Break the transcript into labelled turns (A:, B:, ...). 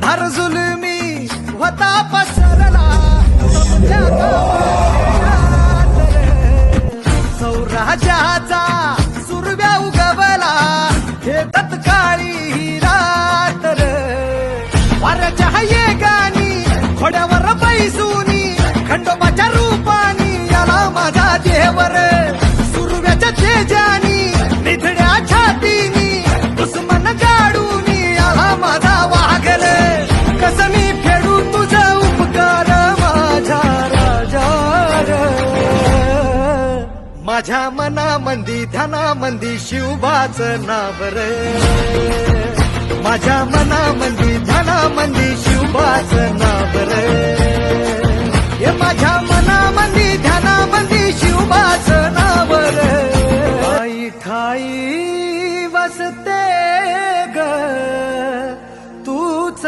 A: फार जुलमी होता पसरला तुमच्या गावात रे. सौराजाचा सुरव्या उगवला हे तत्काळी ही रात रे. वाऱ्याच्या येगानी घोड्यावर बैसूनी खंडोबाच्या रूपानी याला माझा देवर. सुरव्याच्या तेजानी निधड्या छातीनी दुश्मन गाडूनी याला माझा वाघल. कसं मी फेडू तुझा उपकार माझ्या राजा रे. माझ्या मनामंदी ध्यानामंदी शिवबाचं नाव रे. माझ्या मनामंदी ध्याना